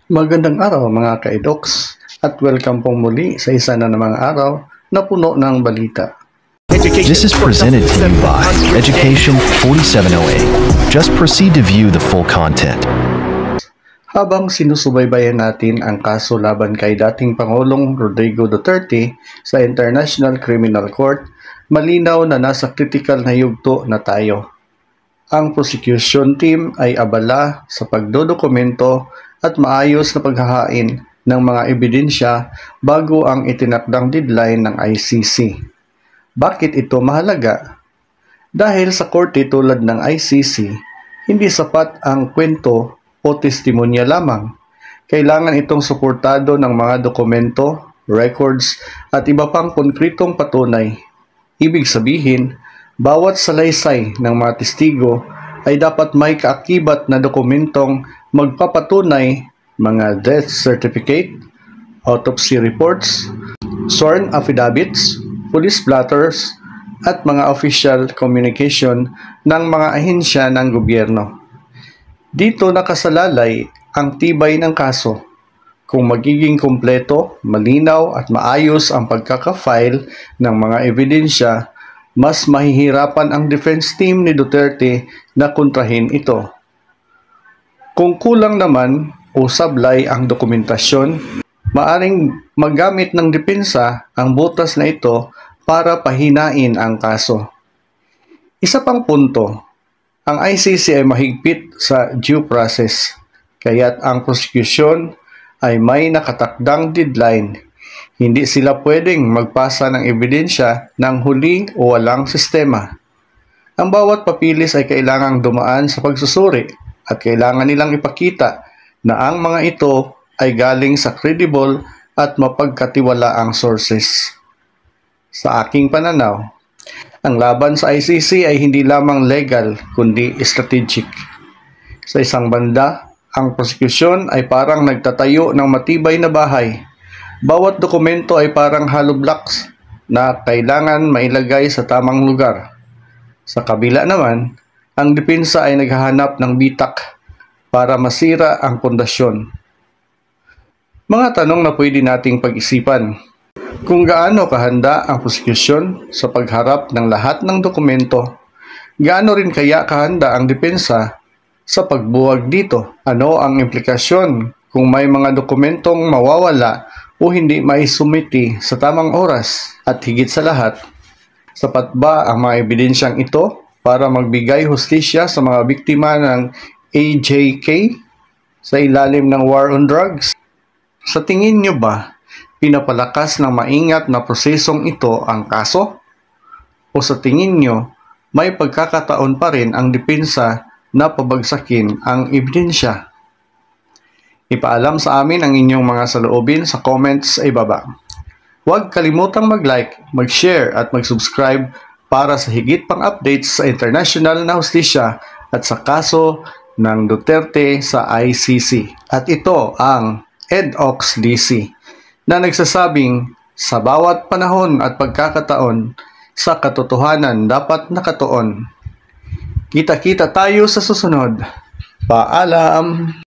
Magandang araw mga ka-edoks at welcome pong muli sa isa na namang araw na puno ng balita. This is presented to you by Education 4708. Just proceed to view the full content. Habang sinusubaybayan natin ang kaso laban kay dating Pangulong Rodrigo Duterte sa International Criminal Court, malinaw na nasa critical na yugto na tayo. Ang prosecution team ay abala sa pagdodokumento at maayos na paghahain ng mga ebidensya bago ang itinakdang deadline ng ICC. Bakit ito mahalaga? Dahil sa korte tulad ng ICC, hindi sapat ang kwento o testimonya lamang. Kailangan itong suportado ng mga dokumento, records at iba pang konkretong patunay. Ibig sabihin, bawat salaysay ng mga testigo ay dapat may kaakibat na dokumentong magpapatunay, mga death certificate, autopsy reports, sworn affidavits, police blotters, at mga official communication ng mga ahensya ng gobyerno. Dito nakasalalay ang tibay ng kaso. Kung magiging kumpleto, malinaw at maayos ang pagkaka-file ng mga ebidensya, mas mahihirapan ang defense team ni Duterte na kontrahin ito. Kung kulang naman o sablay ang dokumentasyon, maaring magamit ng depensa ang butas na ito para pahinain ang kaso. Isa pang punto, ang ICC ay mahigpit sa due process, kaya't ang prosecution ay may nakatakdang deadline. Hindi sila pwedeng magpasa ng ebidensya ng huli o walang sistema. Ang bawat papilis ay kailangang dumaan sa pagsusuri at kailangan nilang ipakita na ang mga ito ay galing sa credible at mapagkatiwalaang sources. Sa aking pananaw, ang laban sa ICC ay hindi lamang legal kundi strategic. Sa isang banda, ang prosecution ay parang nagtatayo ng matibay na bahay. Bawat dokumento ay parang hollow blocks na kailangan mailagay sa tamang lugar. Sa kabila naman, ang depensa ay naghahanap ng bitak para masira ang pundasyon. Mga tanong na pwede nating pag-isipan. Kung gaano kahanda ang prosecution sa pagharap ng lahat ng dokumento, gaano rin kaya kahanda ang depensa sa pagbuwag dito? Ano ang implikasyon kung may mga dokumentong mawawala o hindi maisumiti sa tamang oras? At higit sa lahat, sapat ba ang mga ebidensyang ito para magbigay hustisya sa mga biktima ng AJK sa ilalim ng war on drugs? Sa tingin nyo ba, pinapalakas ng maingat na prosesong ito ang kaso? O sa tingin nyo, may pagkakataon pa rin ang depensa na pabagsakin ang ebidensya? Ipaalam sa amin ang inyong mga saloobin sa comments sa ibaba. Huwag kalimutang mag-like, mag-share at mag-subscribe para sa higit pang updates sa international na hustisya at sa kaso ng Duterte sa ICC. At ito ang EDOX DC na nagsasabing sa bawat panahon at pagkakataon sa katotohanan dapat nakatuon. Kita-kita tayo sa susunod. Paalam!